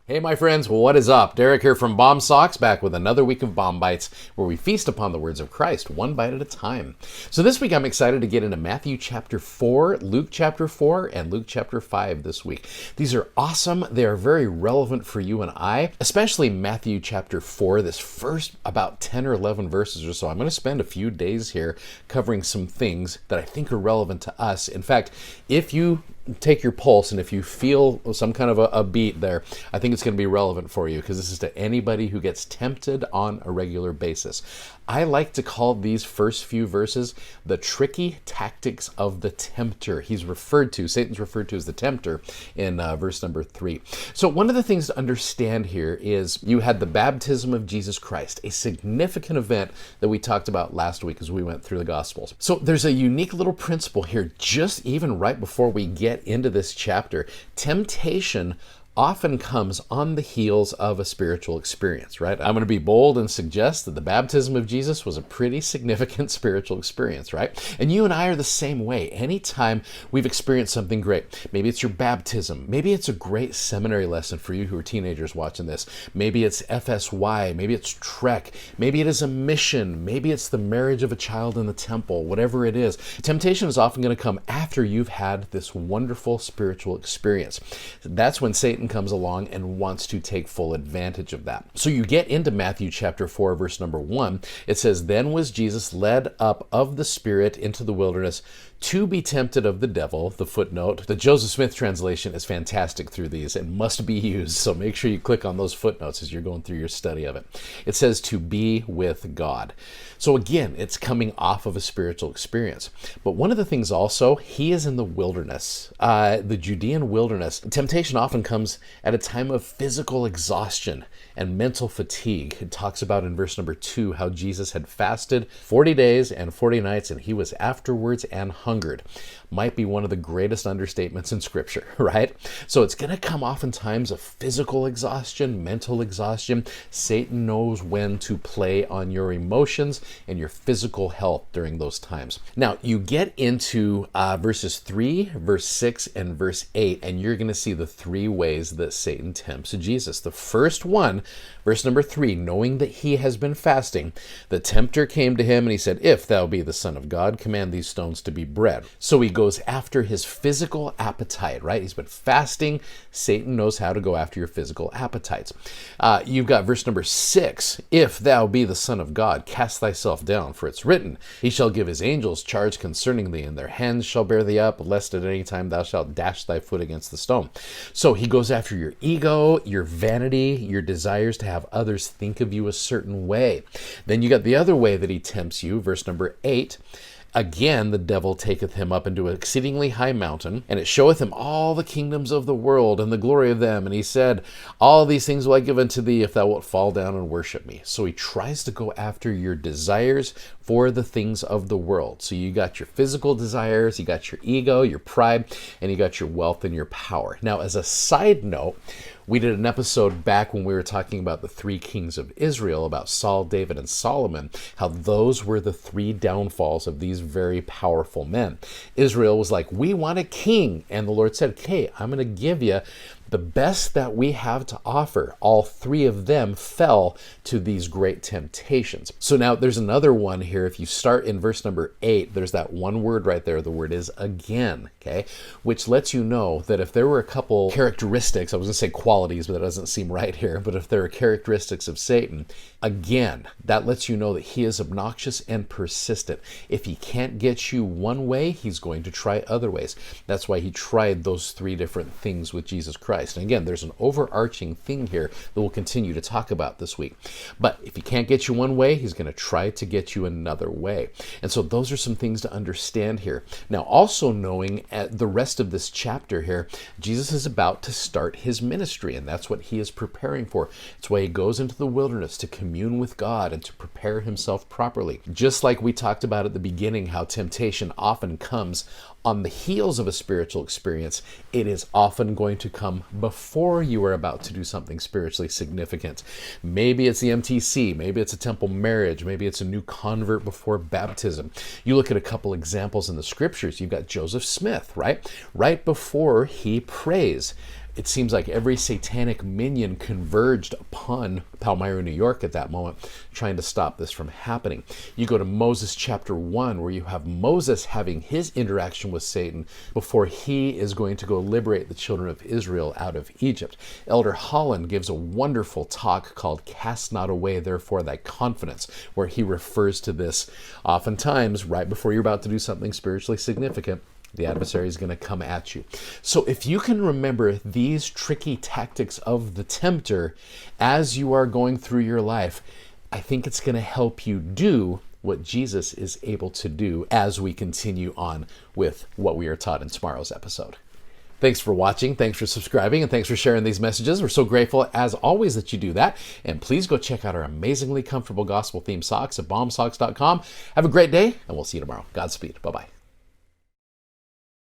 Hey my friends, what is up? Derek here from Bomb Socks, back with another week of Bomb Bites, where we feast upon the words of Christ, one bite at a time. So this week I'm excited to get into Matthew chapter 4, Luke chapter 4, and Luke chapter 5 this week. These are awesome. They are very relevant for you and I, especially Matthew chapter 4, this first about 10 or 11 verses or so. I'm going to spend a few days here covering some things that I think are relevant to us. In fact, if you take your pulse and if you feel some kind of a beat there, I think it's going to be relevant for you, because this is to anybody who gets tempted on a regular basis. I like to call these first few verses the tricky tactics of the tempter. Satan's referred to as the tempter in verse number 3. So one of the things to understand here is you had the baptism of Jesus Christ, a significant event that we talked about last week as we went through the Gospels. So there's a unique little principle here, just even right before we get into this chapter. Temptation often comes on the heels of a spiritual experience, right? I'm going to be bold and suggest that the baptism of Jesus was a pretty significant spiritual experience, right? And you and I are the same way. Anytime we've experienced something great, maybe it's your baptism, maybe it's a great seminary lesson for you who are teenagers watching this, maybe it's FSY, maybe it's Trek, maybe it is a mission, maybe it's the marriage of a child in the temple, whatever it is. Temptation is often going to come after you've had this wonderful spiritual experience. That's when Satan comes along and wants to take full advantage of that. So you get into Matthew chapter 4, verse number 1. It says, "Then was Jesus led up of the Spirit into the wilderness to be tempted of the devil." The footnote, the Joseph Smith translation is fantastic through these and must be used. So make sure you click on those footnotes as you're going through your study of it. It says to be with God. So again, it's coming off of a spiritual experience. But one of the things also, he is in the wilderness, the Judean wilderness. Temptation often comes at a time of physical exhaustion and mental fatigue. It talks about in verse number 2 how Jesus had fasted 40 days and 40 nights and he was afterwards and hungered. Might be one of the greatest understatements in Scripture, right? So it's going to come oftentimes of physical exhaustion, mental exhaustion. Satan knows when to play on your emotions and your physical health during those times. Now, you get into verses 3, verse 6, and verse 8, and you're going to see the three ways that Satan tempts Jesus. The first one, verse number 3, knowing that he has been fasting, the tempter came to him and he said, "If thou be the Son of God, command these stones to be bread." So he goes after his physical appetite, right? He's been fasting. Satan knows how to go after your physical appetites. You've got verse number 6, "If thou be the Son of God, cast thyself down, for it's written, he shall give his angels charge concerning thee, and their hands shall bear thee up, lest at any time thou shalt dash thy foot against the stone." So he goes after your ego, your vanity, your desires to have others think of you a certain way. Then you got the other way that he tempts you, verse number 8. "Again, the devil taketh him up into an exceedingly high mountain, and it showeth him all the kingdoms of the world and the glory of them. And he said, All these things will I give unto thee, if thou wilt fall down and worship me." So he tries to go after your desires for the things of the world. So you got your physical desires, you got your ego, your pride, and you got your wealth and your power. Now, as a side note, we did an episode back when we were talking about the three kings of Israel, about Saul, David, and Solomon, how those were the three downfalls of these very powerful men. Israel was like, "We want a king." And the Lord said, "Okay, I'm going to give you the best that we have to offer." All three of them fell to these great temptations. So now there's another one here. If you start in verse number 8, there's that one word right there. The word is "again," okay? Which lets you know that if there were a couple characteristics, I was going to say qualities, but that doesn't seem right here, but if there are characteristics of Satan, again, that lets you know that he is obnoxious and persistent. If he can't get you one way, he's going to try other ways. That's why he tried those three different things with Jesus Christ. And again, there's an overarching thing here that we'll continue to talk about this week. But if he can't get you one way, he's going to try to get you another way. And so those are some things to understand here. Now, also knowing at the rest of this chapter here, Jesus is about to start his ministry, and that's what he is preparing for. It's why he goes into the wilderness to commune with God and to prepare himself properly. Just like we talked about at the beginning, how temptation often comes on the heels of a spiritual experience, it is often going to come before you are about to do something spiritually significant. Maybe it's the MTC, maybe it's a temple marriage, maybe it's a new convert before baptism. You look at a couple examples in the scriptures. You've got Joseph Smith, right? Right before he prays, It seems like every satanic minion converged upon Palmyra, New York at that moment, trying to stop this from happening. You go to Moses chapter 1, where you have Moses having his interaction with Satan before he is going to go liberate the children of Israel out of Egypt. Elder Holland gives a wonderful talk called Cast Not Away, Therefore, Thy Confidence, where he refers to this oftentimes right before you're about to do something spiritually significant. The adversary is going to come at you. So if you can remember these tricky tactics of the tempter as you are going through your life, I think it's going to help you do what Jesus is able to do as we continue on with what we are taught in tomorrow's episode. Thanks for watching, thanks for subscribing, and thanks for sharing these messages. We're so grateful, as always, that you do that. And please go check out our amazingly comfortable gospel-themed socks at BOM-BITES.com. Have a great day, and we'll see you tomorrow. Godspeed. Bye-bye.